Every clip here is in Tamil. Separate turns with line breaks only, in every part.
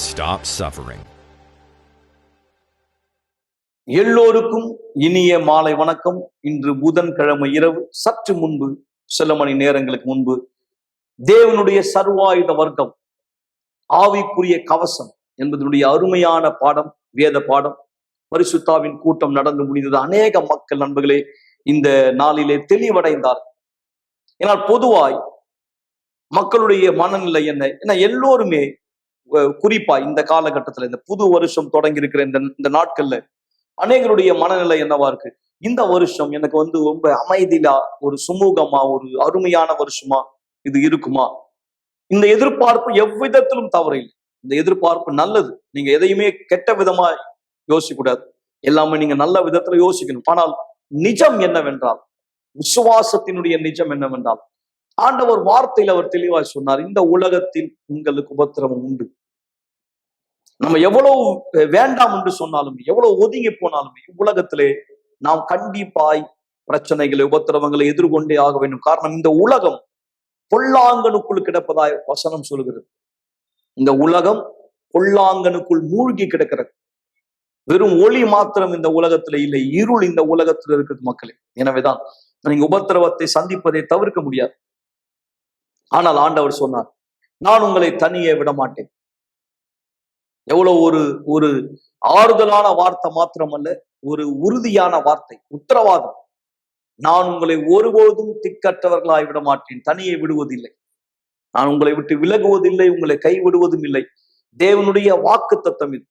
Stop suffering.
எல்லோருக்கும் இனிய மாலை வணக்கம். இன்று புதன்கிழமை இரவு சற்று முன்பு, சில மணி நேரங்களுக்கு முன்பு, தேவனுடைய சர்வாயுத வர்க்கம், ஆவிக்குரிய கவசம் என்பதனுடைய அருமையான பாடம், வேத பாடம், பரிசுத்தாவின் கூட்டம் நடந்து முடிந்தது. அநேக மக்கள் நண்பர்களே இந்த நாளிலே தெளிவடைந்தார். ஏனால் பொதுவாய் மக்களுடைய மனநிலை என்ன? ஏன்னா எல்லோருமே குறிப்பா இந்த காலகட்டத்துல, இந்த புது வருஷம் தொடங்கி இருக்கிற இந்த நாட்கள்ல அநேகருடைய மனநிலை என்னவா இருக்கு? இந்த வருஷம் எனக்கு ரொம்ப அமைதியா, ஒரு சுமூகமா, ஒரு அருமையான வருஷமா இது இருக்குமா? இந்த எதிர்பார்ப்பு எவ்விதத்திலும் தவறில்லை. இந்த எதிர்பார்ப்பு நல்லது. நீங்க எதையுமே கெட்ட விதமா யோசிக்க கூடாது. எல்லாமே நீங்க நல்ல விதத்துல யோசிக்கணும். ஆனால் நிஜம் என்னவென்றால், விசுவாசத்தினுடைய நிஜம் என்னவென்றால், ஆண்டவர் வார்த்தையில் அவர் தெளிவாய் சொன்னார், இந்த உலகத்தில் உங்களுக்கு உபத்திரவம் உண்டு. நம்ம எவ்வளவு வேண்டாம் என்று சொன்னாலும், எவ்வளவு ஒதுங்கி போனாலுமே, உலகத்திலே நாம் கண்டிப்பாய் பிரச்சனைகளை, உபத்திரவங்களை எதிர்கொண்டே ஆக வேண்டும். காரணம், இந்த உலகம் பொல்லாங்கனுக்குள் கிடப்பதாய் வசனம் சொல்கிறது. இந்த உலகம் பொல்லாங்கனுக்குள் மூழ்கி கிடக்கிறது. வெறும் ஒளி மாத்திரம் இந்த உலகத்துல இல்லை, இருள் இந்த உலகத்துல இருக்குது மக்களே. எனவேதான் நீங்க உபத்திரவத்தை சந்திப்பதை தவிர்க்க முடியாது. ஆனால் ஆண்டவர் சொன்னார், நான் உங்களை தனியே விட மாட்டேன். எவ்வளவு ஒரு ஆறுதலான வார்த்தை மாத்திரமல்ல, ஒரு உறுதியான வார்த்தை, உத்தரவாதம். நான் உங்களை ஒருபோதும் திக்கற்றவர்களாய் விட மாட்டேன், தனியே விடுவதில்லை. நான் உங்களை விட்டு விலகுவதில்லை, உங்களை கைவிடுவதும் இல்லை. தேவனுடைய வாக்கு தத்தம் இது.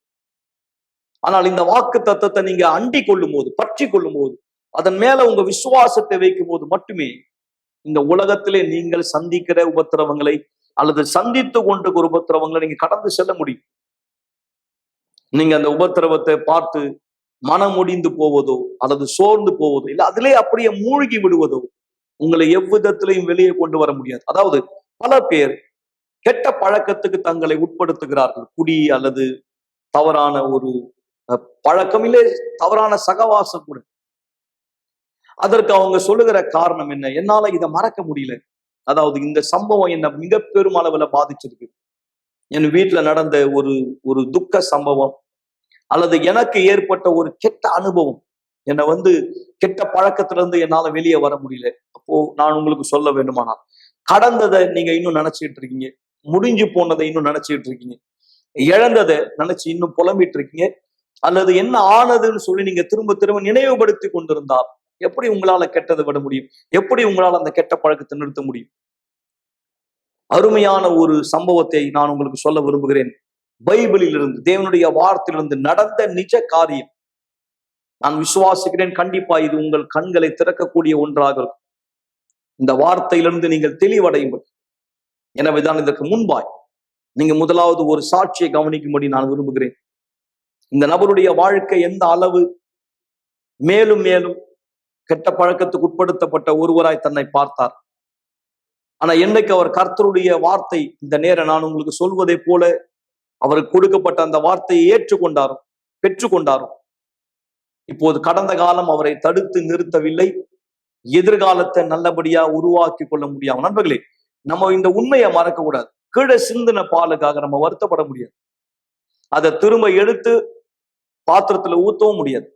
ஆனால் இந்த வாக்கு தத்தத்தை நீங்க அண்டி கொள்ளும் போது, பற்றி கொள்ளும் போது, அதன் மேல உங்க விசுவாசத்தை வைக்கும் போது மட்டுமே இந்த உலகத்திலே நீங்கள் சந்திக்கிற உபத்திரவங்களை, அல்லது சந்தித்து கொண்டிருக்கிற உபத்திரவங்களை நீங்க கடந்து செல்ல முடியும். நீங்க அந்த உபத்திரவத்தை பார்த்து மனம் முடிந்து போவதோ, அல்லது சோர்ந்து போவதோ, இல்லை அதிலே அப்படியே மூழ்கி விடுவதோ உங்களை எவ்விதத்திலையும் வெளியே கொண்டு வர முடியாது. அதாவது பல பேர் கெட்ட பழக்கத்துக்கு தங்களை உட்படுத்துகிறார்கள். குடி அல்லது தவறான ஒரு பழக்கம், இல்லை தவறான சகவாசம் கூட. அதற்கு அவங்க சொல்லுகிற காரணம் என்ன? என்னால இதை மறக்க முடியல. அதாவது இந்த சம்பவம் என்ன மிக பெரும் அளவுல பாதிச்சிருக்கு. என் வீட்டுல நடந்த ஒரு துக்க சம்பவம், அல்லது எனக்கு ஏற்பட்ட ஒரு கெட்ட அனுபவம் என்னை கெட்ட பழக்கத்திலிருந்து என்னால வெளியே வர முடியல. அப்போ நான் உங்களுக்கு சொல்ல வேண்டுமானால், கடந்ததை நீங்க இன்னும் நினைச்சிட்டு இருக்கீங்க, முடிஞ்சு போனதை இன்னும் நினைச்சிட்டு இருக்கீங்க, இழந்ததை நினைச்சு இன்னும் புலம்பிட்டு இருக்கீங்க, அல்லது என்ன ஆனதுன்னு சொல்லி நீங்க திரும்ப திரும்ப நினைவுபடுத்தி கொண்டிருந்தால் எப்படி உங்களால கெட்டதை விட முடியும்? எப்படி உங்களால அந்த கெட்ட பழக்கத்தை நிறுத்த முடியும்? அருமையான ஒரு சம்பவத்தை நான் உங்களுக்கு சொல்ல விரும்புகிறேன். பைபிளில் இருந்து, தேவனுடைய வார்த்தையிலிருந்து நடந்த நிஜ காரியம். நான் விசுவாசிக்கிறேன், கண்டிப்பா இது உங்கள் கண்களை திறக்கக்கூடிய ஒன்றாக இருக்கும். இந்த வார்த்தையிலிருந்து நீங்கள் தெளிவடையும்படி. எனவேதான் இதற்கு முன்பாய் நீங்க முதலாவது ஒரு சாட்சியை கவனிக்கும்படி நான் விரும்புகிறேன். இந்த நபருடைய வாழ்க்கை எந்த அளவு மேலும் மேலும் கெட்ட பழக்கத்துக்கு உட்படுத்தப்பட்ட ஒருவராய் தன்னை பார்த்தார். ஆனா என்னைக்கு அவர் கர்த்தருடைய வார்த்தை, இந்த நேரம் நான் உங்களுக்கு சொல்வதை போல அவருக்கு கொடுக்கப்பட்ட அந்த வார்த்தையை ஏற்றுக்கொண்டாரோ, பெற்றுக்கொண்டாரோ, இப்போது கடந்த காலம் அவரை தடுத்து நிறுத்தவில்லை. எதிர்காலத்தை நல்லபடியா உருவாக்கி கொள்ள முடியாம. நண்பர்களே, நம்ம இந்த உண்மையை மறக்க கூடாது. கீழே சிந்தின பாலுக்காக நம்ம வருத்தப்பட முடியாது. அதை திரும்ப எடுத்து பாத்திரத்துல ஊத்தவும் முடியாது.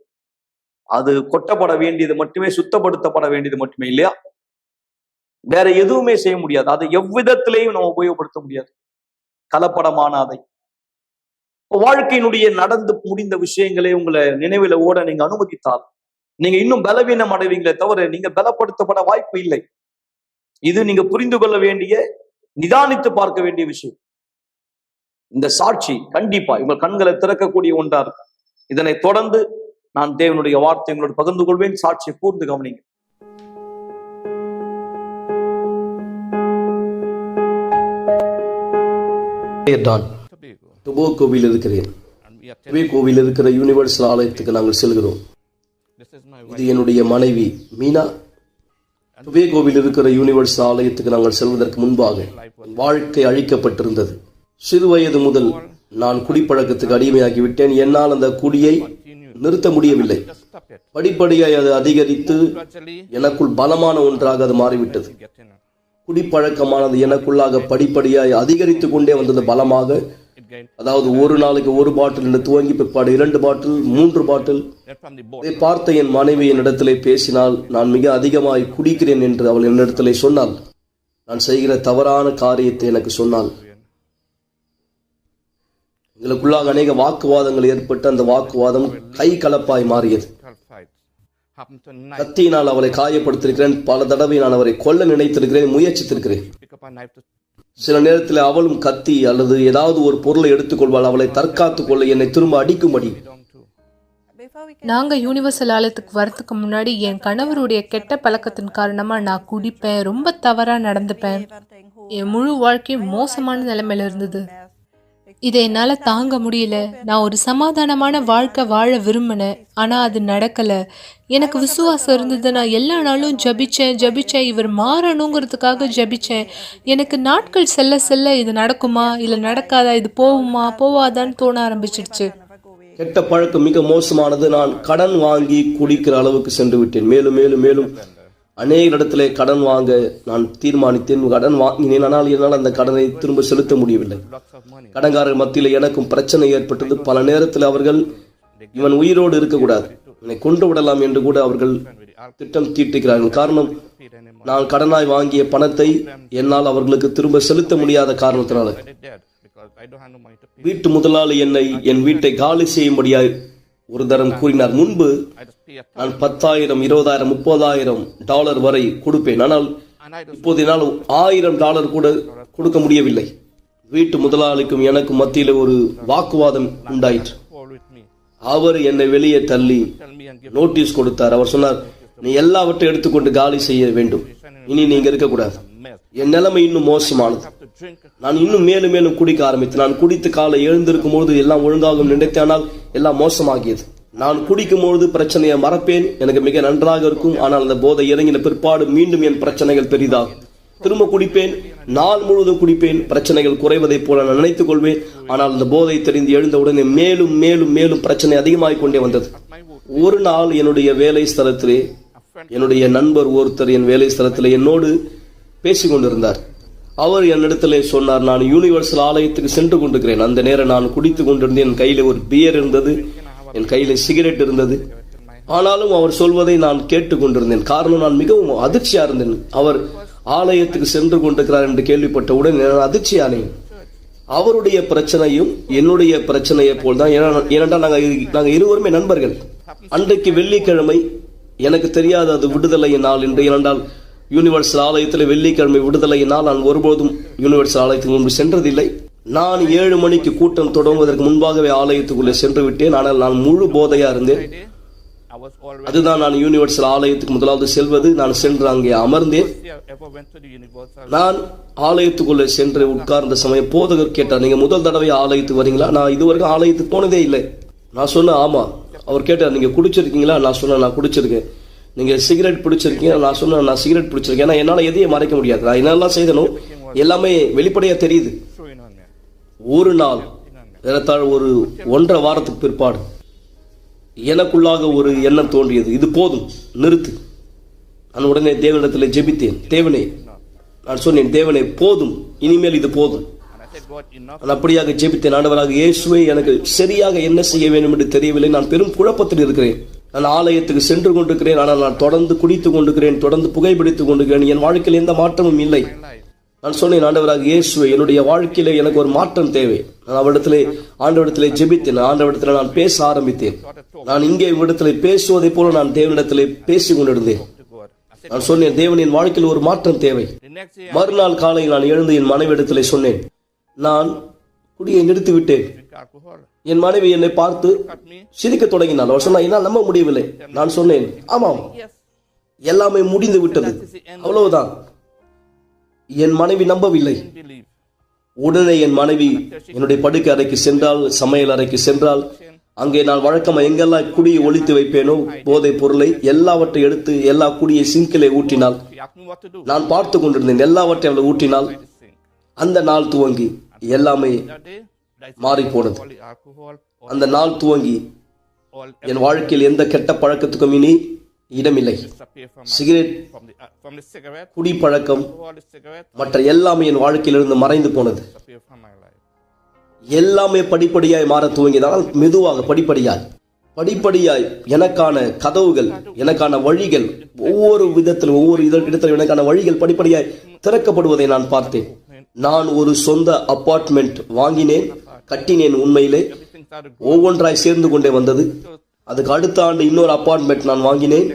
அது கொட்டப்பட வேண்டியது மட்டுமே, சுத்தப்படுத்தப்பட வேண்டியது மட்டுமே, இல்லையா? வேற எதுவுமே செய்ய முடியாது. அதை எவ்விதத்திலையும் நம்ம உபயோகப்படுத்த முடியாது. கலப்படமான அதை வாழ்க்கையினுடைய நடந்து முடிந்த விஷயங்களே உங்களை நினைவில ஓட நீங்க அனுமதித்தால் நீங்க இன்னும் பலவீனம் அடைவீங்களே தவிர நீங்க பலப்படுத்தப்பட வாய்ப்பு இல்லை. இது நீங்க புரிந்து கொள்ள வேண்டிய, நிதானித்து பார்க்க வேண்டிய விஷயம். இந்த சாட்சி கண்டிப்பா உங்கள் கண்களை திறக்கக்கூடிய ஒன்றா இருக்கும். இதனை தொடர்ந்து நான் தேவனுடைய வார்த்தை உங்களோடு பகிர்ந்து கொள்வேன். சாட்சியை கூர்ந்து கவனிங்க.
டொபாகோவில் இருக்கிறேன். டொபாகோவில் இருக்கிற யூனிவர்சல் ஆலயத்துக்கு நாங்கள் செல்கிறோம். இது என்னுடைய மனைவி மீனா. டொபாகோவில் இருக்கிற யூனிவர்சல் ஆலயத்துக்கு நாங்கள் செல்வதற்கு முன்பாக வாழ்க்கை அழிக்கப்பட்டிருந்தது. சிறு வயது முதல் நான் குடிப்பழக்கத்துக்கு அடிமையாகிவிட்டேன். என்னால் அந்த குடியை நிறுத்த முடியவில்லை. படிப்படியாய் அது அதிகரித்து எனக்குள் பலமான ஒன்றாக அது மாறிவிட்டது. குடிப்பழக்கமானது எனக்குள்ளாக படிப்படியாய் அதிகரித்து கொண்டே வந்தது. பலமாக அதாவது ஒரு நாளைக்கு ஒரு பாட்டில் என்று துவங்கி பிற்பாடு 2 பாட்டில் 3 பாட்டில். இதை பார்த்த என் மனைவி என்னிடத்திலே பேசினால், நான் மிக அதிகமாய் குடிக்கிறேன் என்று அவள் என்னிடத்திலே சொன்னாள். நான் செய்கிற தவறான காரியத்தை எனக்கு சொன்னாள். எங்களுக்குள்ளாக அநேக வாக்குவாதங்கள் ஏற்பட்டு அந்த வாக்குவாதம் கை கலப்பாய் மாறியது. கத்தியினால் அவளை காயப்படுத்திருக்கிறேன். பல தடவை நான் அவரை கொல்ல நினைத்திருக்கிறேன், முயற்சித்திருக்கிறேன். சில நேரத்தில் அவளும் கத்தி அல்லது ஏதாவது ஒரு பொருளை எடுத்துக்கொள்வாள், அவளை தற்காத்துக் கொள்ள என்னை திரும்ப அடிக்கும்படி.
நாங்க யூனிவர்சல் ஆலயத்துக்கு வரதுக்கு முன்னாடி என் கணவருடைய கெட்ட பழக்கத்தின் காரணமா நான் குடிப்பேன், ரொம்ப தவறா நடந்துப்பேன். என் முழு வாழ்க்கையும் மோசமான நிலைமையில இருந்தது. இதை என்னால தாங்க முடியல. நான் ஒரு சமாதானமான வாழ்க்கை வாழ விரும்பினேன், ஆனா அது நடக்கல. எனக்கு விசுவாசம் இருந்தது. நான் எல்லா நாளும் ஜபிச்சேன். இவர் மாறணுங்கிறதுக்காக ஜபிச்சேன். எனக்கு நாட்கள் செல்ல செல்ல இது நடக்குமா இல்ல நடக்காதா, இது போகுமா போவாதான்னு தோண ஆரம்பிச்சிடுச்சு.
கெட்ட பழக்கம் மிக மோசமானது. நான் கடன் வாங்கி குடிக்கிற அளவுக்கு சென்று விட்டேன். மேலும் மேலும் மேலும் அநேக இடத்துல கடன் வாங்க நான் தீர்மானித்தேன். கடன் வாங்கினேன், ஆனால் என்னால் அந்த கடனை திரும்ப செலுத்த முடியவில்லை. கடன்காரர் மத்தியில் எனக்கும் பிரச்சனை ஏற்பட்டது. பல நேரத்தில் அவர்கள் இவன் உயிரோடு இருக்கக்கூடாது, என்னை கொண்டு விடலாம் என்று கூட அவர்கள் திட்டம் தீட்டுகிறார்கள். காரணம், நான் கடனாய் வாங்கிய பணத்தை என்னால் அவர்களுக்கு திரும்ப செலுத்த முடியாத காரணத்தினால. வீட்டு முதலாளி என்னை என் வீட்டை காலி செய்யும்படியாய் ஒரு தரம் கூறினார். முன்பு நான் 10,000, 20,000, 30,000 டாலர் வரை கொடுப்பேன், ஆனால் இப்போது என்னால் $1,000 கூட கொடுக்க முடியவில்லை. வீட்டு முதலாளிக்கும் எனக்கும் மத்தியில் ஒரு வாக்குவாதம் உண்டாயிற்று. அவர் என்னை வெளியே தள்ளி நோட்டீஸ் கொடுத்தார். அவர் சொன்னார், நீ எல்லாவற்றையும் எடுத்துக்கொண்டு காலி செய்ய வேண்டும், இனி நீங்க இருக்கக்கூடாது. என் நிலைமை இன்னும் மோசமானது. நான் இன்னும் மேலும் மேலும் குடிக்க ஆரம்பித்தேன். நான் குடித்து காலை எழுந்திருக்கும் போது எல்லாம் ஒழுங்காகும் நினைத்தேனால் எல்லாம் மோசமாகியது. நான் குடிக்கும் பொழுது பிரச்சனையை மறப்பேன், எனக்கு மிக நன்றாக இருக்கும். ஆனால் அந்த போதை இறங்கின பிற்பாடு மீண்டும் என் பிரச்சனைகள் பெரிதாகும். திரும்ப குடிப்பேன், நாள் முழுவதும் குடிப்பேன். பிரச்சனைகள் குறைவதைப் போல நான் நினைத்துக் கொள்வேன். ஆனால் அந்த போதை தெரிந்து எழுந்தவுடனே மேலும் மேலும் மேலும் பிரச்சனை அதிகமாகிக் கொண்டே வந்தது. ஒரு நாள் என்னுடைய வேலை ஸ்தலத்திலே என்னுடைய நண்பர் ஒருத்தர் என் வேலை ஸ்தலத்திலே என்னோடு பேசிக் கொண்டிருந்தார். அவர் என்னிடத்திலே சொன்னார், நான் யூனிவர்சல் ஆலயத்துக்கு சென்று கொண்டிருக்கிறேன். அந்த நேரம் நான் குடித்துக் கொண்டிருந்தேன். என் கையில ஒரு பியர் இருந்தது, என் கையில சிகரெட் இருந்தது. ஆனாலும் அவர் சொல்வதை நான் கேட்டுக் கொண்டிருந்தேன். காரணம், நான் மிகவும் அதிர்ச்சியா இருந்தேன். அவர் ஆலயத்துக்கு சென்று கொண்டிருக்கிறார் என்று கேள்விப்பட்டவுடன் நான் அதிர்ச்சியானேன். அவருடைய பிரச்சனையும் என்னுடைய பிரச்சனையை போல்தான். ஏனென்றால் நாங்கள் இருவருமே நண்பர்கள். அன்றைக்கு வெள்ளிக்கிழமை, எனக்கு தெரியாது அது விடுதலையின் நாள் என்று. ஏனென்றால் யூனிவர்சல் ஆலயத்தில் வெள்ளிக்கிழமை விடுதலையினால் நான் ஒருபோதும் யூனிவர்சல் ஆலயத்துக்கு முன்பு சென்றதில்லை. நான் 7 மணிக்கு கூட்டம் தொடங்குவதற்கு முன்பாகவே ஆலயத்துக்குள்ளே சென்று விட்டேன். ஆனால் நான் முழு போதையா இருந்தேன். அதுதான் நான் யூனிவர்சல் ஆலயத்துக்கு முதலாவது செல்வது. நான் சென்று அங்கே அமர்ந்தேன். நான் ஆலயத்துக்குள்ளே சென்று உட்கார்ந்த சமயம் போதகர் கேட்டார், நீங்க முதல் தடவை ஆலயத்துக்கு வரீங்களா? நான் இதுவரைக்கும் ஆலயத்துக்கு போனதே இல்லை. நான் சொன்னேன் ஆமா. அவர் கேட்டார், நீங்க குடிச்சிருக்கீங்களா? நான் சொன்னேன், நான் குடிச்சிருக்கேன். நீங்க சிகரெட் பிடிச்சிருக்கீங்க? நான் சொன்னேன், நான் சிகரெட் பிடிச்சிருக்கேன். ஏன்னா என்னால எதையும் மறைக்க முடியாது. நான் என்னெல்லாம் செய்தனும் எல்லாமே வெளிப்படையா தெரியுது. ஒரு நாள் ஏறத்தாழ ஒரு 1.5 வாரத்துக்கு பிற்பாடு எனக்குள்ளாக ஒரு எண்ணம் தோன்றியது, இது போதும், நிறுத்து. நான் உடனே தேவனிடத்தில் ஜெபித்தேன். தேவனே, நான் சொன்னேன், தேவனே போதும், இனிமேல் இது போதும். நான் அப்படியாக ஜெபித்தேன். ஆண்டவராக இயேசுவே, எனக்கு சரியாக என்ன செய்ய வேண்டும் என்று தெரியவில்லை. நான் பெரும் குழப்பத்தில் இருக்கிறேன். நான் ஆலயத்துக்கு சென்று கொண்டிருக்கிறேன், ஆனால் நான் தொடர்ந்து குடித்துக் கொண்டிருக்கிறேன், தொடர்ந்து புகைப்பிடித்துக் கொண்டிருக்கிறேன். என் வாழ்க்கையில் எந்த மாற்றமும் இல்லை. நான் சொன்னேன், ஆண்டவராக இயேசுவே, என்னுடைய வாழ்க்கையில எனக்கு ஒரு மாற்றம் தேவை. நான் ஆண்டவரிடத்திலே ஜெபித்தேன். ஆண்டவரிடத்தில் நான் பேச ஆரம்பித்தேன். நான் இங்கே இடத்துல பேசுவதை போல நான் தேவனிடத்திலே பேசிக் கொண்டிருந்தேன். நான் சொன்னேன், தேவன், என் வாழ்க்கையில் ஒரு மாற்றம் தேவை. மறுநாள் காலையில் நான் எழுந்து என் மனைவியிடத்திலே சொன்னேன், நான் குடியை நிறுத்தி விட்டேன். என் மனைவி என்னை பார்த்து சிரிக்க தொடங்கினாள். அவர் சொன்னா, என்னால் நம்ப முடியவில்லை. நான் சொன்னேன், ஆமாம், எல்லாமே முடிந்து விட்டது, அவ்வளவுதான். என் மனைவி நம்பவில்லை. உடனே என் மனைவி என்னுடைய படுக்கை அறைக்கு சென்றால், சமையல் அறைக்கு சென்றால், அங்கே நான் வழக்கமா எங்கெல்லாம் குடியை ஒழித்து வைப்பேனோ போதை பொருளை எல்லாவற்றை எடுத்து எல்லா குடியை சிங்கிலே ஊற்றினாள். நான் பார்த்து கொண்டிருந்தேன். எல்லாவற்றை அவளை ஊற்றினாள். அந்த நாள் துவங்கி எல்லாமே மாறி போனது. அந்த நாள் துவங்கி என் வாழ்க்கையில் எந்த கெட்ட பழக்கத்துக்கும் இனி இடமில்லை. சிகரெட், குடி பழக்கம், மற்ற எல்லாமே என் வாழ்க்கையிலிருந்து மறைந்து போனது. எல்லாமே படிப்படியாய் மாற துவங்கியதால் மெதுவாக படிப்படியாய் எனக்கான கதவுகள், எனக்கான வழிகள், ஒவ்வொரு விதத்திலும் ஒவ்வொரு இடத்திலும் எனக்கான வழிகள் படிப்படியாய் திறக்கப்படுவதை நான் பார்த்தேன். நான் ஒரு சொந்த அபார்ட்மெண்ட் வாங்கினேன், கட்டினேன். உண்மையிலே ஒவ்வொன்றாய் சேர்ந்து கொண்டே வந்தது. அதுக்கு அடுத்த ஆண்டு இன்னொரு அபார்ட்மெண்ட் நான் வாங்கினேன்.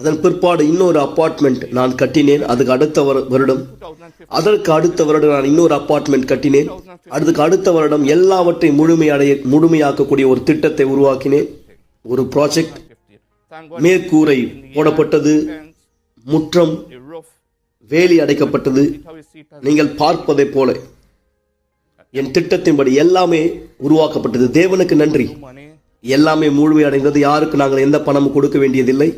அதன் பிற்பாடு இன்னொரு அபார்ட்மெண்ட் நான் கட்டினேன். அதுக்கு அடுத்த வருடம், அதற்கு அடுத்த வருடம் நான் இன்னொரு அபார்ட்மெண்ட் கட்டினேன். அதுக்கு அடுத்த வருடம் எல்லாவற்றையும் முழுமையாக்கக்கூடிய ஒரு திட்டத்தை உருவாக்கினேன். ஒரு ப்ராஜெக்ட். மேற்கூரை போடப்பட்டது, முற்றம், வேலி அடைக்கப்பட்டது. நீங்கள் பார்ப்பதை போல என் திட்டத்தின்படி எல்லாமே உருவாக்கப்பட்டது. தேவனுக்கு நன்றி. எல்லாமே முழுமையடைந்தது. யாருக்கு நாங்கள் எந்த பணமும் கொடுக்க வேண்டியதில்லை.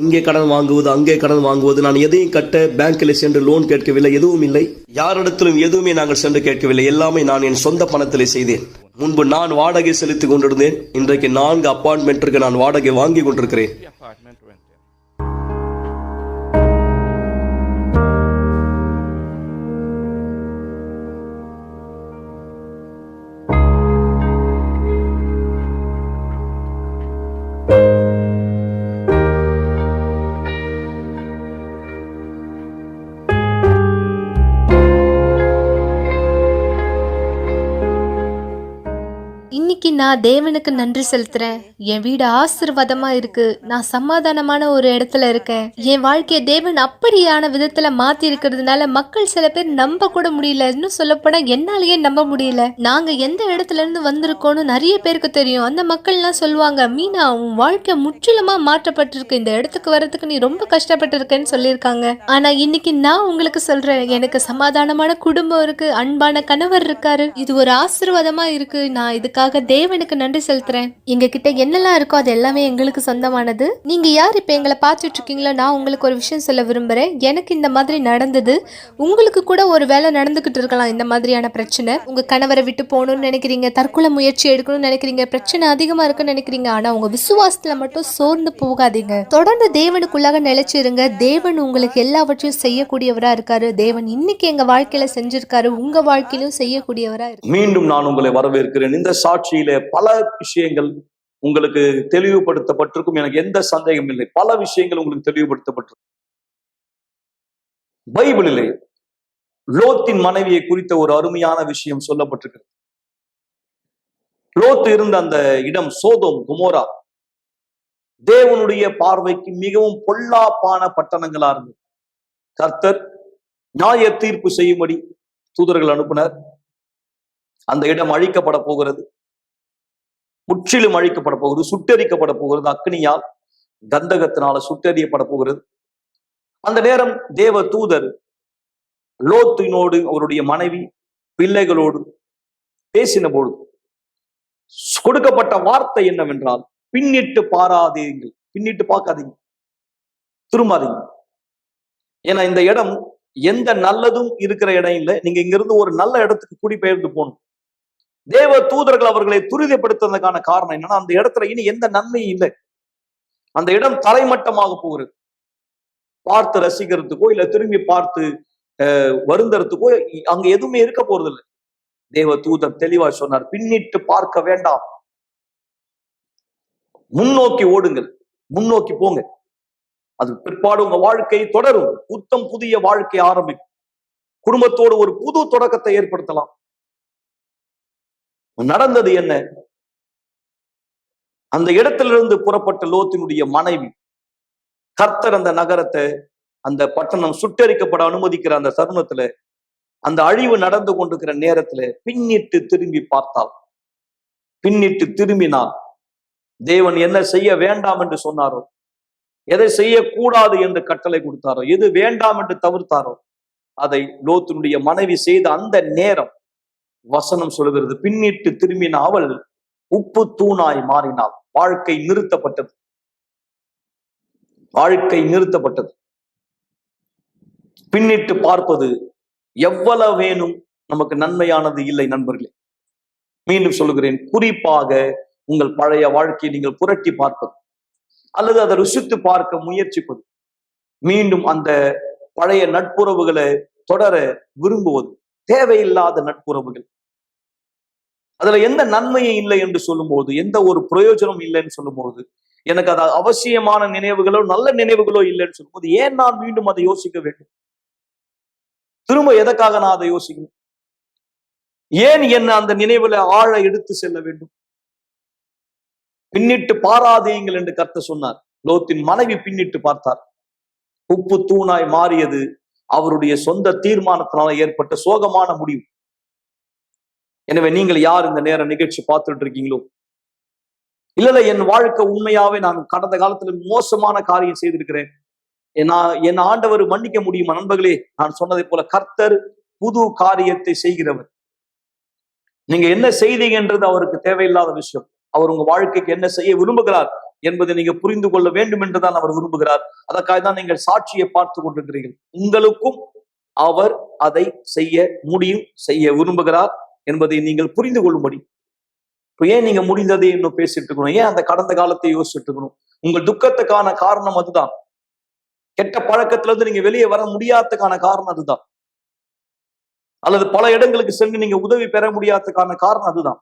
இங்கே கடன் வாங்குவது, அங்கே கடன் வாங்குவது, நான் எதையும் கட்ட பேங்கில் சென்று லோன் கேட்கவில்லை. எதுவும் இல்லை. யாரிடத்திலும் எதுவுமே நாங்கள் சென்று கேட்கவில்லை. எல்லாமே நான் என் சொந்த பணத்திலே செய்தேன். முன்பு நான் வாடகை செலுத்திக் கொண்டிருந்தேன். இன்றைக்கு 4 அபார்ட்மெண்ட்டிற்கு நான் வாடகை வாங்கி கொண்டிருக்கிறேன்.
இன்னைக்கு நான் தேவனுக்கு நன்றி செலுத்துறேன். என் வீடு ஆசீர்வாதமா இருக்கு. நான் சமாதானமான ஒரு இடத்துல இருக்கேன். என் வாழ்க்கைய தேவன் அப்படியான விதத்துல மாத்தி இருக்கிறதுனால மக்கள் சில பேர் நம்ப கூட முடியல. இன்னும் சொல்லப்போனா என்னாலேயே நம்ப முடியல. நாங்க எந்த இடத்துல இருந்து வந்திருக்கோம்னு நிறைய பேருக்கு தெரியும். அந்த மக்கள்லாம் சொல்லுவாங்க, மீனா உன் வாழ்க்கை முற்றிலுமா மாற்றப்பட்டிருக்கு, இந்த இடத்துக்கு வர்றதுக்கு நீ ரொம்ப கஷ்டப்பட்டு இருக்கேன்னு சொல்லியிருக்காங்க. ஆனா இன்னைக்கு நான் உங்களுக்கு சொல்றேன், எனக்கு சமாதானமான குடும்பம் இருக்கு, அன்பான கணவர் இருக்காரு. இது ஒரு ஆசீர்வாதமா இருக்கு. நான் இதுக்காக தேவனுக்கு நன்றி செலுத்துறேன். எங்க கிட்ட என்னெல்லாம் இருக்கோ அது எல்லாமே எங்களுக்கு சொந்தமானது. நீங்க யார் இப்ப எங்களை பார்த்துட்டு இருக்கீங்களோ, நான் உங்களுக்கு ஒரு விஷயம் சொல்ல விரும்புறேன். எனக்கு இந்த மாதிரி நடந்தது. உங்களுக்கு கூட ஒரு வேலை நடந்துகிட்டு இருக்கலாம். இந்த மாதிரியான பிரச்சனை, உங்க கணவரை விட்டு போகணும்னு நினைக்கிறீங்க, தற்கொலை முயற்சி எடுக்கணும்னு நினைக்கிறீங்க, பிரச்சனை அதிகமா இருக்குன்னு நினைக்கிறீங்க. ஆனா உங்க விசுவாசத்துல மட்டும் சோர்ந்து போகாதீங்க. தொடர்ந்து தேவனுக்குள்ளாக நிலைச்சிருங்க. தேவன் உங்களுக்கு எல்லாவற்றையும் செய்யக்கூடியவரா இருக்காரு. தேவன் இன்னைக்கு எங்க வாழ்க்கையில செஞ்சிருக்காரு, உங்க வாழ்க்கையிலும் செய்யக்கூடியவரா இருக்கு.
மீண்டும் நான் உங்களை வரவேற்கிறேன். இந்த சாட்சியிலே பல விஷயங்கள் உங்களுக்கு தெளிவுபடுத்தப்பட்டிருக்கும். எனக்கு எந்த சந்தேகம் இல்லை. பல விஷயங்கள் உங்களுக்கு தெளிவுபடுத்தப்பட்டிருக்கும். பைபிளிலே லோத்தின் மனைவியை குறித்த ஒரு அருமையான விஷயம் சொல்லப்பட்டிருக்கிறது. லோத்து இருந்த அந்த இடம் சோதோம் குமோரா தேவனுடைய பார்வைக்கு மிகவும் பொல்லாப்பான பட்டணங்களா இருந்தது. கர்த்தர் நியாய தீர்ப்பு செய்யும்படி தூதர்கள் அனுப்பினர். அந்த இடம் அழிக்கப்பட போகிறது, முற்றிலும் அழிக்கப்பட போகிறது, சுட்டெரிக்கப்பட போகிறது, அக்னியால் கந்தகத்தினால சுட்டெறியப்பட போகிறது. அந்த நேரம் தேவ தூதர் லோத்தினோடு அவருடைய மனைவி பிள்ளைகளோடு பேசின பொழுது கொடுக்கப்பட்ட வார்த்தை என்னவென்றால், பின்னிட்டு பாராதீர்கள், பின்னிட்டு பார்க்காதீங்க, திரும்பாதீங்க. ஏன்னா இந்த இடம் எந்த நல்லதும் இருக்கிற இடம் இல்லை. நீங்க இங்க இருந்து ஒரு நல்ல இடத்துக்கு குடிபெயர்ந்து போகணும். தேவ தூதர்கள் அவர்களை துரிதப்படுத்துவதற்கான காரணம் என்னன்னா, அந்த இடத்துல இனி எந்த நன்மையும் இல்லை. அந்த இடம் தரைமட்டமாக போகிறது. பார்த்து ரசிக்கிறதுக்கோ இல்ல திரும்பி பார்த்து வருந்தறதுக்கோ அங்க எதுவுமே இருக்க போறது இல்லை. தேவ தூதர் தெளிவா சொன்னார், பின்னிட்டு பார்க்க வேண்டாம், முன்னோக்கி ஓடுங்கள், முன்னோக்கி போங்க. அது பிற்பாடு உங்க வாழ்க்கை தொடரும். புத்தம் புதிய வாழ்க்கை ஆரம்பிக்கும். குடும்பத்தோடு ஒரு புது தொடக்கத்தை ஏற்படுத்தலாம். நடந்தது என்ன? அந்த இடத்திலிருந்து புறப்பட்ட லோத்தினுடைய மனைவி, கர்த்தர் அந்த நகரத்தை, அந்த பட்டணம் சுட்டரிக்கப்பட அனுமதிக்கிற அந்த தருணத்துல, அந்த அழிவு நடந்து கொண்டிருக்கிற நேரத்துல பின்னிட்டு திரும்பி பார்த்தாள். பின்னிட்டு திரும்பினாள். தேவன் என்ன செய்ய வேண்டாம் என்று சொன்னாரோ, எதை செய்யக்கூடாது என்று கட்டளை கொடுத்தாரோ, எது வேண்டாம் என்று தவிர்த்தாரோ, அதை லோத்தினுடைய மனைவி செய்த அந்த நேரம் வசனம் சொல்லுகிறது, பின்னிட்டு திரும்பின அவள் உப்பு தூணாய் மாறினாள். வாழ்க்கை நிறுத்தப்பட்டது. வாழ்க்கை நிறுத்தப்பட்டது. பின்னிட்டு பார்ப்பது எவ்வளவு வேணும் நமக்கு நன்மையானது இல்லை நண்பர்களே. மீண்டும் சொல்லுகிறேன், குறிப்பாக உங்கள் பழைய வாழ்க்கையை நீங்கள் புரட்டி பார்ப்பது அல்லது அதை ருசித்து பார்க்க முயற்சிப்பது, மீண்டும் அந்த பழைய நட்புறவுகளை தொடர விரும்புவது, தேவையில்லாத நட்புறவுகள், அதுல எந்த நன்மையும் இல்லை என்று சொல்லும்போது, எந்த ஒரு பிரயோஜனம் இல்லைன்னு சொல்லும்போது, எனக்கு அது அவசியமான நினைவுகளோ நல்ல நினைவுகளோ இல்லைன்னு சொல்லும்போது, ஏன் நான் மீண்டும் அதை யோசிக்க வேண்டும்? திரும்ப எதற்காக நான் அதை யோசிக்கணும்? ஏன் என்ன அந்த நினைவுல ஆழ எடுத்து செல்ல வேண்டும்? பின்னிட்டு பாராதீங்கள் என்று கர்த்தர் சொன்னார். லோத்தின் மனைவி பின்னிட்டு பார்த்தார். உப்பு தூணாய் மாறியது அவருடைய சொந்த தீர்மானத்தினால ஏற்பட்ட சோகமான முடிவு. எனவே நீங்கள் யார் இந்த நேர நிகழ்ச்சி பார்த்துட்டு இருக்கீங்களோ, இல்ல என் வாழ்க்கை உண்மையாவே நான் கடந்த காலத்துல மோசமான காரியம் செய்திருக்கிறேன், என் ஆண்டவர் மன்னிக்க முடியுமா? நண்பர்களே, நான் சொன்னதை போல கர்த்தர் புது காரியத்தை செய்கிறவர். நீங்க என்ன செய்தீங்கன்றது அவருக்கு தேவையில்லாத விஷயம். அவர் உங்க வாழ்க்கைக்கு என்ன செய்ய விரும்புகிறார் என்பதை நீங்க புரிந்து கொள்ள வேண்டும் என்றுதான் அவர் விரும்புகிறார். அதற்காக தான் நீங்கள் சாட்சியை பார்த்து கொண்டிருக்கிறீர்கள். உங்களுக்கும் அவர் அதை செய்ய முடியும், செய்ய விரும்புகிறார் என்பதை நீங்கள் புரிந்து கொள்ளும்படி. இப்ப ஏன் நீங்க முடிந்ததை இன்னும் பேசிட்டு இருக்கணும்? ஏன் அந்த கடந்த காலத்தை யோசிச்சுட்டு இருக்கணும்? உங்கள் துக்கத்துக்கான காரணம் அதுதான். கெட்ட பழக்கத்துல இருந்து நீங்க வெளியே வர முடியாததுக்கான காரணம் அதுதான். அல்லது பல இடங்களுக்கு சென்று நீங்க உதவி பெற முடியாததுக்கான காரணம் அதுதான்.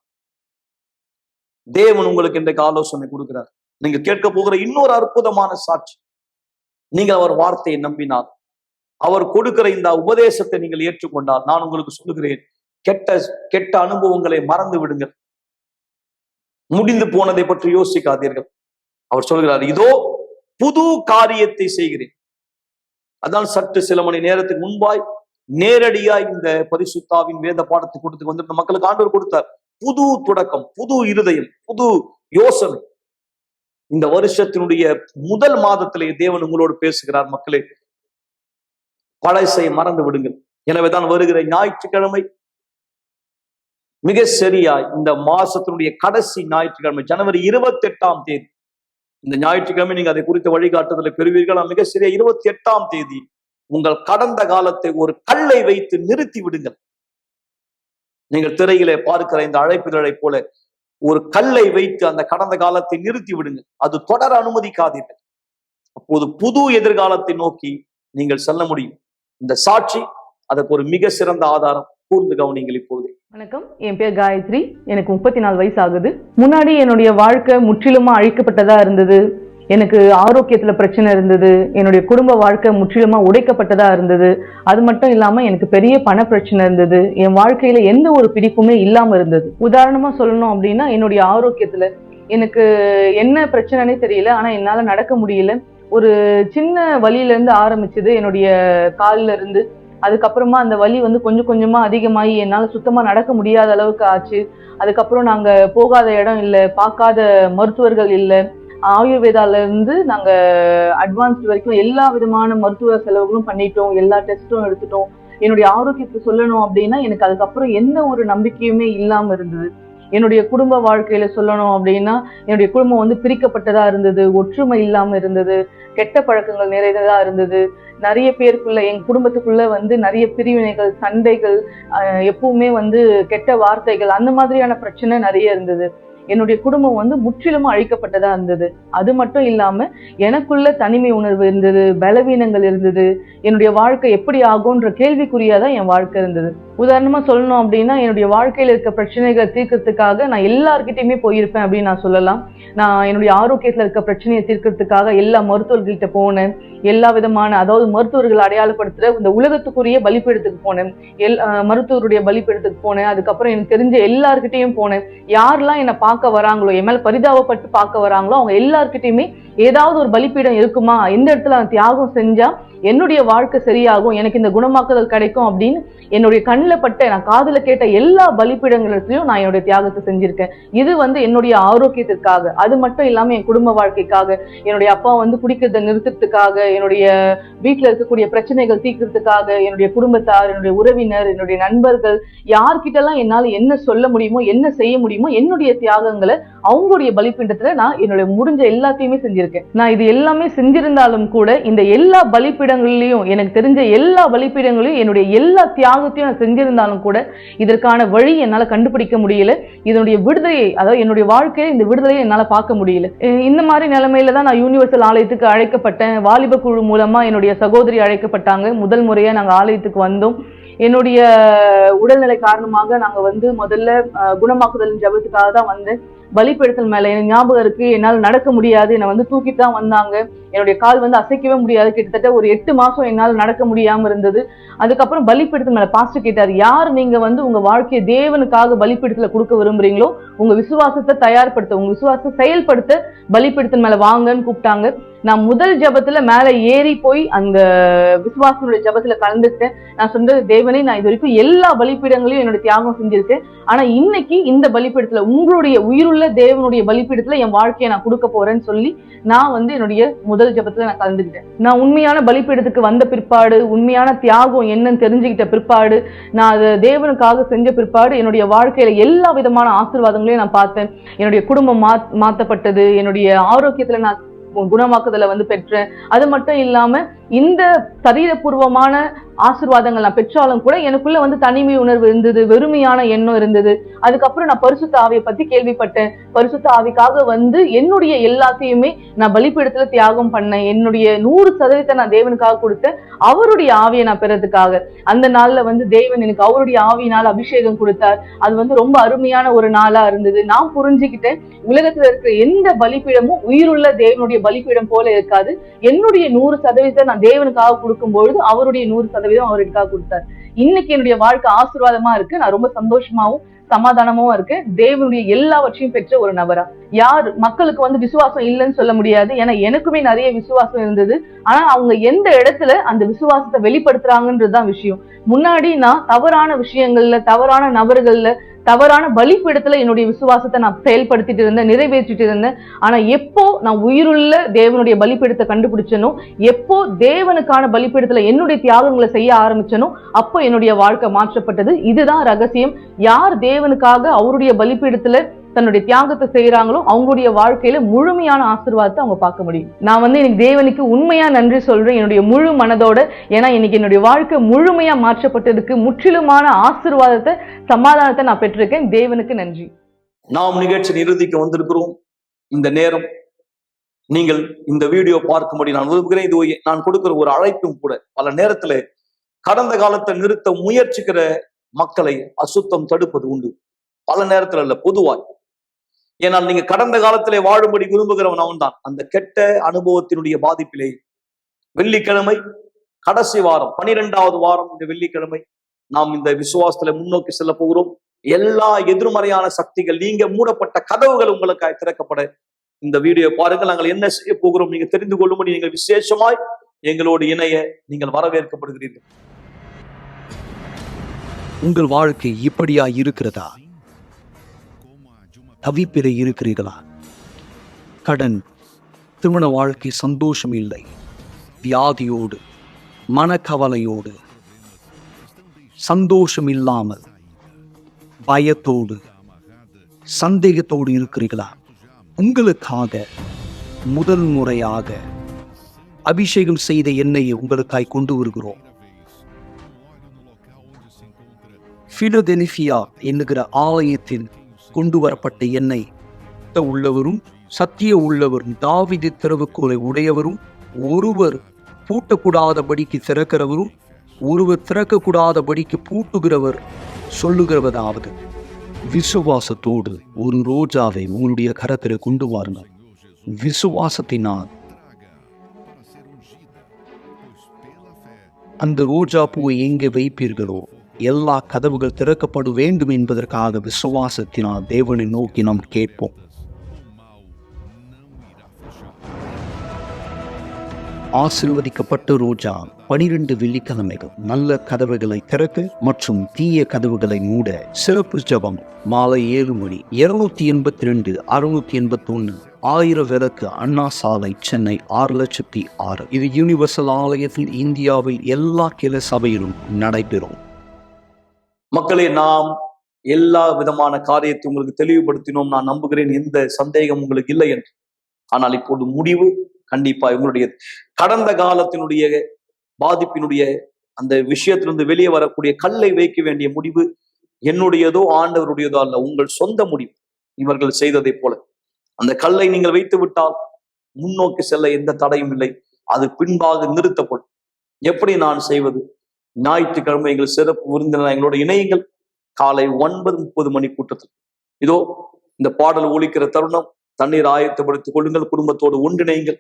தேவன் உங்களுக்கு இன்றைக்கு ஆலோசனை கொடுக்கிறார். நீங்க கேட்க போகிற இன்னொரு அற்புதமான சாட்சி, நீங்கள் அவர் வார்த்தையை நம்பினால், அவர் கொடுக்கிற இந்த உபதேசத்தை நீங்கள் ஏற்றுக்கொண்டால், நான் உங்களுக்கு சொல்லுகிறேன், கெட்ட அனுபவங்களை மறந்து விடுங்கள். முடிந்து போனதை பற்றி யோசிக்காதீர்கள். அவர் சொல்கிறார், இதோ புது காரியத்தை செய்கிறேன். அதான் சற்று சில மணி நேரத்துக்கு முன்பாய் நேரடியாய் இந்த பரிசுத்தாவின் வேத பாடத்தை கொடுத்து வந்திருந்த மக்களுக்கு ஆண்டவர் கொடுத்தார். புது தொடக்கம், புது இருதயம், புது யோசனை. இந்த வருஷத்தினுடைய முதல் மாதத்திலே தேவன் உங்களோடு பேசுகிறார். மக்களே, பழசை மறந்து விடுங்கள். எனவேதான் வருகிற ஞாயிற்றுக்கிழமை மிக சரியாய் இந்த மாசத்தினுடைய கடைசி ஞாயிற்றுக்கிழமை, ஜனவரி 28ஆம் தேதி, இந்த ஞாயிற்றுக்கிழமை நீங்க அதை குறித்த வழிகாட்டுதலை பெறுவீர்கள். மிக சரியா 28ஆம் தேதி உங்கள் கடந்த காலத்தை ஒரு கல்லை வைத்து நிறுத்தி விடுங்கள். நீங்கள் திரையிலே பார்க்கிற இந்த அழைப்புகளை போல ஒரு கல்லை வைத்து அந்த கடந்த காலத்தை நிறுத்தி விடுங்கள். அது தொடர அனுமதிக்காதீர்கள். அப்போது புது எதிர்காலத்தை நோக்கி நீங்கள் செல்ல முடியும். இந்த சாட்சி அதற்கு ஒரு மிக சிறந்த ஆதாரம். கூர்ந்து கவனிங்கள். இப்போது
வணக்கம், என் பேர் காயத்ரி. எனக்கு 34 வயசு ஆகுது. முன்னாடி என்னுடைய வாழ்க்கை முற்றிலுமா அழிக்கப்பட்டதா இருந்தது. எனக்கு ஆரோக்கியத்துல பிரச்சனை இருந்தது. என்னுடைய குடும்ப வாழ்க்கை முற்றிலுமா உடைக்கப்பட்டதா இருந்தது. அது மட்டும் இல்லாம எனக்கு பெரிய பண பிரச்சனை இருந்தது. என் வாழ்க்கையில எந்த ஒரு பிடிப்புமே இல்லாம இருந்தது. உதாரணமா சொல்லணும் அப்படின்னா, என்னுடைய ஆரோக்கியத்துல எனக்கு என்ன பிரச்சனைனே தெரியல. ஆனா என்னால நடக்க முடியல. ஒரு சின்ன வலியில இருந்து ஆரம்பிச்சது என்னுடைய காலில இருந்து. அதுக்கப்புறமா அந்த வலி கொஞ்சம் கொஞ்சமா அதிகமாகி என்னால சுத்தமா நடக்க முடியாத அளவுக்கு ஆச்சு. அதுக்கப்புறம் நாங்க போகாத இடம் இல்லை, பார்க்காத மருத்துவர்கள் இல்லை. ஆயுர்வேதால இருந்து நாங்க அட்வான்ஸ்ட் வரைக்கும் எல்லா விதமான மருத்துவ செலவுகளும் பண்ணிட்டோம். எல்லா டெஸ்ட்டும் எடுத்துட்டோம். என்னுடைய ஆரோக்கியத்தை சொல்லணும் அப்படின்னா, எனக்கு அதுக்கப்புறம் எந்த ஒரு நம்பிக்கையுமே இல்லாம இருந்தது. என்னுடைய குடும்ப வாழ்க்கையில சொல்லணும் அப்படின்னா, என்னுடைய குடும்பம் பிரிக்கப்பட்டதா இருந்தது. ஒற்றுமை இல்லாம இருந்தது. கெட்ட பழக்கங்கள் நிறைந்ததா இருந்தது. நிறைய பேருக்குள்ள, எங்க குடும்பத்துக்குள்ள நிறைய பிரிவினைகள், சண்டைகள், எப்பவுமே கெட்ட வார்த்தைகள், அந்த மாதிரியான பிரச்சனை நிறைய இருந்தது. என்னுடைய குடும்பம் முற்றிலும் அழிக்கப்பட்டதா இருந்தது. அது மட்டும் இல்லாம எனக்குள்ள தனிமை உணர்வு இருந்தது, பலவீனங்கள் இருந்தது. என்னுடைய வாழ்க்கை எப்படி ஆகும்ன்ற கேள்விக்குறியாதான் என் வாழ்க்கை இருந்தது. உதாரணமா சொல்லணும் அப்படின்னா, என்னுடைய வாழ்க்கையில இருக்க பிரச்சனைகளை தீர்க்கறதுக்காக நான் எல்லார்கிட்டையுமே போயிருப்பேன் அப்படின்னு நான் சொல்லலாம். நான் என்னுடைய ஆரோக்கியத்துல இருக்க பிரச்சனையை தீர்க்கறதுக்காக எல்லா மருத்துவர்கள்கிட்ட போனேன். எல்லா விதமான, அதாவது மருத்துவர்கள் அடையாளப்படுத்துற இந்த உலகத்துக்குரிய பலிப்பீடத்துக்கு போனேன். மருத்துவருடைய பலிப்பீடத்துக்கு போனேன். அதுக்கப்புறம் எனக்கு தெரிஞ்ச எல்லார்கிட்டையும் போனேன். யாரெல்லாம் என்னை பார்க்க வராங்களோ, என் மேல பரிதாபப்பட்டு பார்க்க வராங்களோ, அவங்க எல்லார்கிட்டையுமே ஏதாவது ஒரு பலிப்பீடம் இருக்குமா, எந்த இடத்துல நான் தியாகம் செஞ்சா என்னுடைய வாழ்க்கை சரியாகும், எனக்கு இந்த குணமாக்குதல் கிடைக்கும் அப்படின்னு என்னுடைய கண்ணில் பட்ட, நான் காதுல கேட்ட எல்லா பலிப்பீடங்களிலும் நான் என்னுடைய தியாகத்தை செஞ்சிருக்கேன். இது என்னுடைய ஆரோக்கியத்திற்காக. அது மட்டும் இல்லாம என் குடும்ப வாழ்க்கைக்காக, என்னுடைய அப்பா குடிக்கிறத நிறுத்துறதுக்காக, என்னுடைய வீட்டுல இருக்கக்கூடிய பிரச்சனைகள் தீர்க்கிறதுக்காக, என்னுடைய குடும்பத்தார், என்னுடைய உறவினர், என்னுடைய நண்பர்கள், யார்கிட்டலாம் என்னால என்ன சொல்ல முடியுமோ, என்ன செய்ய முடியுமோ, என்னுடைய தியாகங்களை அவங்களுடைய பலிப்பீடத்துல நான் என்னுடைய முடிஞ்ச எல்லாத்தையுமே செஞ்சிருக்கேன். நான் இது எல்லாமே செஞ்சிருந்தாலும் கூட, இந்த எல்லா பலிப்பீடங்களிலையும், எனக்கு தெரிஞ்ச எல்லா பலிப்பீடங்களையும், என்னுடைய எல்லா தியாகத்தையும் நான் செஞ்சிருந்தாலும் கூட இதற்கான வழி என்னால கண்டுபிடிக்க முடியல. இதனுடைய விடுதலையை, அதாவது என்னுடைய வாழ்க்கையில இந்த விடுதலையை என்னால பார்க்க முடியல. இந்த மாதிரி நிலைமையில தான் நான் யூனிவர்சல் ஆலயத்துக்கு அழைக்கப்பட்டேன். வாலிப குழு மூலமா என்னுடைய சகோதரி அழைக்கப்பட்டாங்க. முதல் முறையா நாங்க ஆலயத்துக்கு வந்தோம். என்னுடைய உடல்நிலை காரணமாக நாங்க வந்து முதல்ல குணமாக்குதல் ஜபத்துக்காக தான் வந்தேன். பலிப்பெடுத்தல் மேல எனக்கு ஞாபகம் இருக்கு, என்னால் நடக்க முடியாது, என்னை வந்து தூக்கிட்டு தான் வந்தாங்க. என்னுடைய கால் வந்து அசைக்கவே முடியாது. கிட்டத்தட்ட ஒரு 8 மாசம் என்னால் நடக்க முடியாம இருந்தது. அதுக்கப்புறம் பலிப்பெடுத்தல் மேல பாஸ்டர் கேட்டார், யார் நீங்க வந்து உங்க வாழ்க்கையை தேவனுக்காக பலிப்பெடுத்தல கொடுக்க விரும்புறீங்களோ உங்க விசுவாசத்தை தயார்படுத்த, உங்க விசுவாசத்தை செயல்படுத்த பலிப்பெடுத்தல் மேல வாங்கன்னு கூப்பிட்டாங்க. நான் முதல் ஜபத்துல மேல ஏறி போய் அந்த விசுவாசனுடைய ஜபத்துல கலந்துட்டேன். நான் சொன்னது, தேவனே, நான் இது வரைக்கும் எல்லா பலிப்பீடங்களையும் என்னோட தியாகம் செஞ்சிருக்கேன். ஆனா இன்னைக்கு இந்த பலிப்பீடத்துல, உங்களுடைய உயிருள்ள தேவனுடைய பலிப்பீடத்துல என் வாழ்க்கையை நான் கொடுக்க போறேன்னு சொல்லி நான் வந்து என்னுடைய முதல் ஜபத்துல நான் கலந்துக்கிட்டேன். நான் உண்மையான பலிப்பீடத்துக்கு வந்த பிற்பாடு, உண்மையான தியாகம் என்னன்னு தெரிஞ்சுக்கிட்ட பிற்பாடு, நான் அதை தேவனுக்காக செஞ்ச பிற்பாடு என்னுடைய வாழ்க்கையில எல்லா விதமான ஆசீர்வாதங்களையும் நான் பார்த்தேன். என்னுடைய குடும்பம் மாத்தப்பட்டது, என்னுடைய ஆரோக்கியத்துல நான் குணமாக்குதலை வந்து பெற்றேன். அது மட்டும் இல்லாம இந்த சரீரபூர்வமான ஆசீர்வாதங்கள் நான் பெற்றாலும் கூட எனக்குள்ள வந்து தனிமை உணர்வு இருந்தது, வெறுமையான எண்ணம் இருந்தது. அதுக்கப்புறம் நான் பரிசுத்த ஆவியை பத்தி கேள்விப்பட்டேன். பரிசுத்த ஆவிக்காக வந்து என்னுடைய எல்லாத்தையுமே நான் பலிப்பீடத்துல தியாகம் பண்ணேன். என்னுடைய 100% நான் தேவனுக்காக கொடுத்தேன், அவருடைய ஆவியை நான் பெறதுக்காக. அந்த நாள்ல வந்து தேவன் எனக்கு அவருடைய ஆவியினால் அபிஷேகம் கொடுத்தார். அது வந்து ரொம்ப அருமையான ஒரு நாளா இருந்தது. நான் புரிஞ்சுக்கிட்டேன், உலகத்துல இருக்கிற எந்த பலிப்பீடமும் உயிருள்ள தேவனுடைய பலிப்பீடம் போல இருக்காது. என்னுடைய 100% நான் தேவனுக்காக கொடுக்கும் பொழுது அவருடைய 100% அவருக்காக கொடுத்தார். இன்னைக்கு என்னுடைய வாழ்க்கை ஆசீர்வாதமா இருக்கு. நான் ரொம்ப சந்தோஷமாவும் சமாதானமும் இருக்கு. தேவனுடைய எல்லாவற்றையும் பெற்ற ஒரு நபரா. யார் மக்களுக்கு வந்து விசுவாசம் இல்லைன்னு சொல்ல முடியாது. ஏன்னா எனக்குமே நிறைய விசுவாசம் இருந்தது. ஆனா அவங்க எந்த இடத்துல அந்த விசுவாசத்தை வெளிப்படுத்துறாங்கன்றதுதான் விஷயம். முன்னாடி நான் தவறான விஷயங்கள்ல, தவறான நபர்கள்ல, தவறான பலிப்பீடத்துல என்னுடைய விசுவாசத்தை நான் செயல்படுத்திட்டு இருந்தேன், நிறைவேற்றிட்டு இருந்தேன். ஆனா எப்போ நான் உயிருள்ள தேவனுடைய பலிப்பீடத்தை கண்டுபிடிச்சனோ, எப்போ தேவனுக்கான பலிப்பீடத்துல என்னுடைய தியாகங்களை செய்ய ஆரம்பிச்சனோ, அப்போ என்னுடைய வாழ்க்கை மாற்றப்பட்டது. இதுதான் ரகசியம். யார் தேவனுக்காக அவருடைய பலிப்பீடத்துல தன்னுடைய தியாகத்தை செய்யறாங்களோ அவங்களுடைய வாழ்க்கையில முழுமையான ஆசீர்வாதத்தை அவங்க பார்க்க முடியும். நான் வந்து இன்னைக்கு தேவனுக்கு உண்மையா நன்றி சொல்றேன், என்னுடைய முழு மனதோட. ஏன்னா இன்னைக்கு என்னுடைய வாழ்க்கை முழுமையா மாற்றப்பட்டதுக்கு, முற்றிலுமான ஆசீர்வாதத்தை, சமாதானத்தை நான் பெற்றிருக்கேன். தேவனுக்கு நன்றி.
நாம் நிகழ்ச்சியின் இறுதிக்கு வந்திருக்கிறோம். இந்த நேரம் நீங்கள் இந்த வீடியோ பார்க்கும்படி நான் விரும்புகிறேன். இது நான் கொடுக்கிற ஒரு அழைப்பும் கூட. பல நேரத்துல கடந்த காலத்தை நிறுத்த முயற்சிக்கிற மக்களை அசுத்தம் தடுப்பது உண்டு. பல நேரத்துல இல்ல, பொதுவாய். ஏனால் நீங்க கடந்த காலத்திலே வாழும்படி விரும்புகிறவன் அவன் தான். அந்த கெட்ட அனுபவத்தினுடைய பாதிப்பிலே வெள்ளிக்கிழமை கடைசி வாரம், 12வது வாரம், இந்த வெள்ளிக்கிழமை நாம் இந்த விசுவாசத்துல முன்னோக்கி செல்ல போகிறோம். எல்லா எதிர்மறையான சக்திகள் நீங்க, மூடப்பட்ட கதவுகள் உங்களுக்காக திறக்கப்பட இந்த வீடியோ பாருங்கள். நாங்கள் என்ன செய்ய போகிறோம் நீங்க தெரிந்து கொள்ளும்படி நீங்கள் விசேஷமாய் எங்களோடு இணைய நீங்கள் வரவேற்கப்படுகிறீர்கள்.
உங்கள் வாழ்க்கை இப்படியா இருக்கிறதா? தவிப்பிலே இருக்கிறீர்களா? கடன், திருமண வாழ்க்கை சந்தோஷம் இல்லை, வியாதியோடு, மனக்கவலையோடு, சந்தோஷம் இல்லாமல், பயத்தோடு, சந்தேகத்தோடு இருக்கிறீர்களா? உங்களுக்காக முதல் முறையாக அபிஷேகம் செய்த எண்ணெயை உங்களுக்காய் கொண்டு வருகிறோம். பிலதெல்பியா என்கிற ஆலயத்தில் கொண்டு வரப்பட்ட எண்ணெய் உள்ளவரும், சத்திய உள்ளவரும், தாவீது திறவுகோலை உடையவரும், ஒருவர் பூட்டக்கூடாதபடிக்கு திறக்கிறவரும், ஒருவர் திறக்கக்கூடாதபடிக்கு பூட்டுகிறவர் சொல்லுகிறவதாவது, விசுவாசத்தோடு ஒரு ரோஜாவை உங்களுடைய கரத்தில் கொண்டு வாருங்கள். விசுவாசத்தினால் அந்த ரோஜா பூவை எங்கே வைப்பீர்களோ எல்லா கதவுகள் திறக்கப்பட வேண்டும் என்பதற்காக விசுவாசத்தினால் தேவனை நோக்கி நாம் கேட்போம். ஆசீர்வதிக்கப்பட்ட ரோஜா 12 வெள்ளிக்கிழமைகள் நல்ல கதவுகளை திறக்க மற்றும் தீய கதவுகளை மூட சிறப்பு ஜெபம். மாலை 7 மணி, 282 681 1000 விளக்கு, அண்ணா சாலை, சென்னை 6,00,006. இது யூனிவர்சல் ஆலயத்தில் இந்தியாவில் எல்லா கிளை சபையிலும் நடைபெறும்.
மக்களே, நாம் எல்லா விதமான காரியத்தை உங்களுக்கு தெளிவுபடுத்தினோம். நான் நம்புகிறேன் எந்த சந்தேகம் உங்களுக்கு இல்லை என்று. ஆனால் இப்போது முடிவு கண்டிப்பா உங்களுடைய கடந்த காலத்தினுடைய பாதிப்பினுடைய அந்த விஷயத்திலிருந்து வெளியே வரக்கூடிய கல்லை வைக்க வேண்டிய முடிவு என்னுடையதோ ஆண்டவருடையதோ அல்ல, உங்கள் சொந்த முடிவு. இவர்கள் செய்ததை போல அந்த கல்லை நீங்கள் வைத்து விட்டால் முன்னோக்கி செல்ல எந்த தடையும் இல்லை, அது பின்பாக நிறுத்தப்படும். எப்படி நான் செய்வது? ஞாயிற்றுக்கிழமை எங்கள் சிறப்பு விருந்தினர் எங்களோட இணையுங்கள். காலை 9:30 மணி கூட்டத்தில் இதோ இந்த பாடல் ஒலிக்கிற தருணம். தண்ணீர் ஆயத்தப்படுத்திக் கொள்ளுங்கள். குடும்பத்தோடு ஒன்றிணைங்கள்.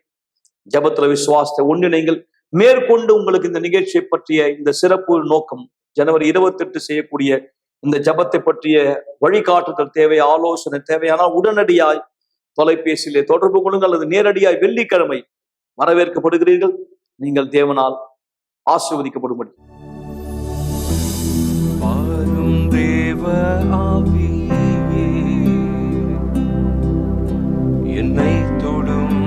ஜபத்துல விசுவாசத்தை ஒன்றிணைங்கள். மேற்கொண்டு உங்களுக்கு இந்த நிகழ்ச்சியை பற்றிய இந்த சிறப்பு நோக்கம், ஜனவரி 28 செய்யக்கூடிய இந்த ஜபத்தை பற்றிய வழிகாட்டுதல் தேவை, ஆலோசனை தேவையானால் உடனடியாய் தொலைபேசியிலே தொடர்பு கொள்ளுங்கள், அல்லது நேரடியாய் வெள்ளிக்கிழமை வரவேற்கப்படுகிறீர்கள். நீங்கள் தேவனால் ஆசீர்வதிக்கப்படும்படி.
வாரும் தேவ ஆவியே, என்னை தொடும்,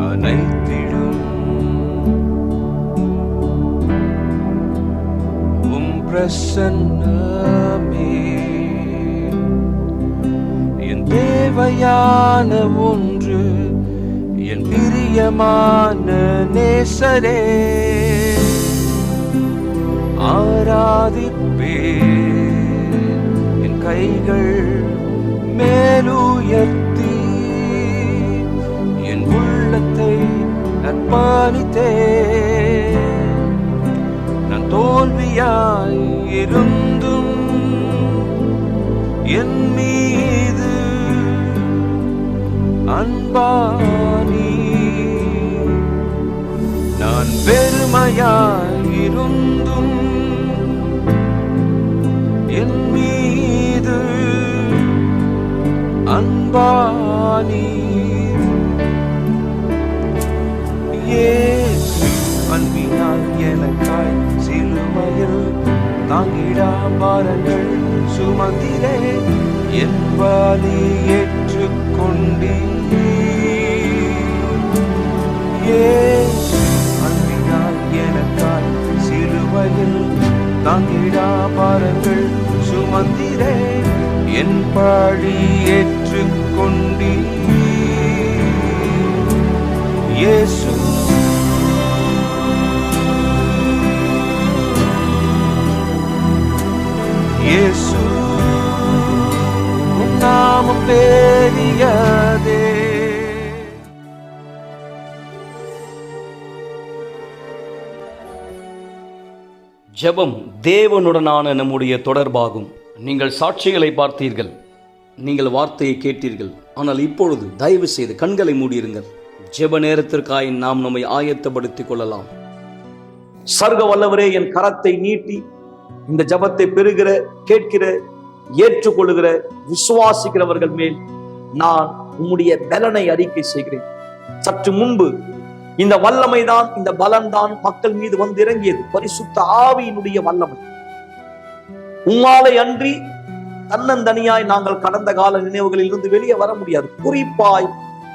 அனைத்திடும். உம் பிரசன்னமே என் தேவையான ஒன்று, என் பிரியமான நேசரே. ஆராதிப்பே என் கைகள் மேலுயர்த்தி, என் உள்ளத்தை அர்ப்பணித்தே. நான் தோல்வியாய் இருந்தும் என் மீது அன்பானி, நான் வெறுமையாயிருந்தும் என் மீது அன்பானி. இயேசு அன்பினால் எனக்காய் சிலுவையில் தாங்கிடா பாரங்கள் சுமந்திரே, என் வலி ஏற்றுக்கொண்டீ. இயேசு அன்பினால் எனக்காய் சிலுவையில் தாங்கிடா பாரங்கள் சுமந்திரே, என் பழி ஏற்றுக்கொண்டீ. இயேசு இயேசு உம் நாமம் பெரியதே.
ஜெபம் தேவனுடனான நம்முடைய தொடர்பாகும். நீங்கள் சாட்சிகளை பார்த்தீர்கள், நீங்கள் வார்த்தையை கேட்டீர்கள். ஆனால் இப்பொழுது தயவு செய்து கண்களை மூடியிருங்கள். ஜெப நேரத்திற்காய் நாம் நம்மை ஆயத்தப்படுத்திக் கொள்ளலாம். சர்வ வல்லவரே, என் கரத்தை நீட்டி இந்த ஜபத்தை பெறுகிற, கேட்கிற, ஏற்றுக்கொள்ளுகிற, விசுவாசிக்கிறவர்கள் மேல் நான் உம்முடைய பலனை அறிக்கை செய்கிறேன். சற்று முன்பு இந்த வல்லமை தான், இந்த பலன் தான் மக்கள் மீது வந்து இறங்கியது. பரிசுத்த ஆவியினுடைய வல்லமை. உம்மாலை அன்றி தன்னந்தனியாய் நாங்கள் கடந்த கால நினைவுகளில் இருந்து வெளியே வர முடியாது. குறிப்பாய்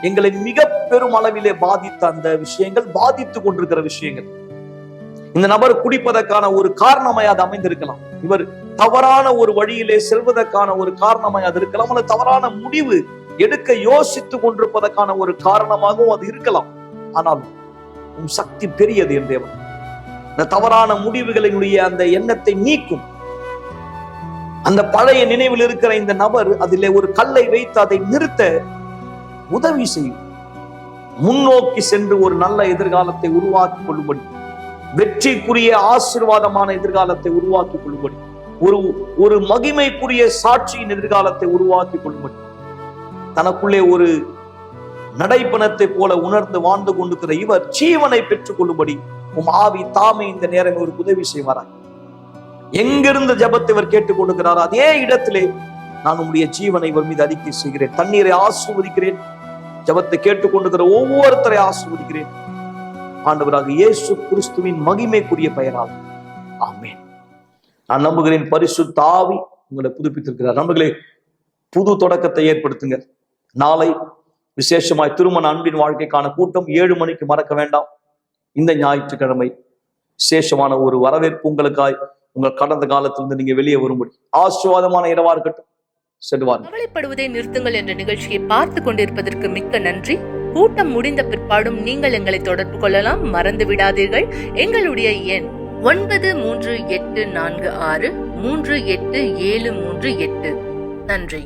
எங்களை மிக பெரும் அளவிலே பாதித்த அந்த விஷயங்கள், பாதித்துக் கொண்டிருக்கிற விஷயங்கள். இந்த நபர் குடிப்பதற்கான ஒரு காரணமாய் அது அமைந்திருக்கலாம். இவர் தவறான ஒரு வழியிலே செல்வதற்கான ஒரு காரணமாய் அது இருக்கலாம். அல்லது தவறான முடிவு எடுக்க யோசித்துக் கொண்டிருப்பதற்கான ஒரு காரணமாகவும் அது இருக்கலாம். ஆனால் உம் சக்தி பெரியது என் தேவன். இந்த தவறான முடிவுகளினுடைய அந்த எண்ணத்தை நீக்கும். அந்த பழைய நினைவில் இருக்கிற இந்த நபர் அதிலே ஒரு கல்லை வைத்து அதை நிறுத்த உதவி செய்யும். முன்னோக்கி சென்று ஒரு நல்ல எதிர்காலத்தை உருவாக்கி கொள்ளும்படி, வெற்றிக்குரிய ஆசீர்வாதமான எதிர்காலத்தை உருவாக்கி கொள்ளும்படி, ஒரு மகிமைக்குரிய சாட்சியின் எதிர்காலத்தை உருவாக்கி கொள்ளும்படி, தனக்குள்ளே ஒரு நடைப்பணத்தை போல உணர்ந்து வாழ்ந்து கொண்டிருக்கிற இவர் ஜீவனை பெற்றுக் கொள்ளும்படி உம் ஆவி தாமே இந்த நேரம் ஒரு உதவி செய்வாராய். எங்கிருந்து ஜபத்தை இவர் கேட்டுக் கொண்டிருக்கிறார், அதே இடத்திலே நான் உங்களுடைய ஜீவனை இவர் மீது அறிக்கை செய்கிறேன். தண்ணீரை ஆசீர்வதிக்கிறேன். ஜபத்தை கேட்டுக்கொண்டிருக்கிற ஒவ்வொருத்தரை ஆசீர்வதிக்கிறேன். ஆண்டவராக இயேசு கிறிஸ்துவின் மகிமைக்குரிய பெயரால் ஆமென். நான் நம்புகிறேன் பரிசுத்த ஆவி உங்களை புதுப்பித்திருக்கிறார். நம்புகளே, புது தொடக்கத்தை ஏற்படுத்துங்க. நாளை விசேஷமாய் திருமண அன்பின் வாழ்க்கைக்கான கூட்டம் 7 மணிக்கு மறக்க வேண்டாம். இந்த ஞாயிற்றுக்கிழமை விசேஷமான ஒரு வரவேற்பு உங்களுக்காய் உங்கள் கடந்த காலத்திலிருந்து நீங்க வெளியே வரும்படி ஆசீர்வாதமான இரவா இருக்கட்டும். செல்வார்.
கவலைப்படுவதை நிறுத்துங்கள் என்ற நிகழ்ச்சியை பார்த்து கொண்டிருப்பதற்கு மிக்க நன்றி. கூட்டம் முடிந்த பிற்பாடும் நீங்கள் எங்களை தொடர்பு கொள்ளலாம். மறந்து விடாதீர்கள், எங்களுடைய எண் 9384638738. நன்றி.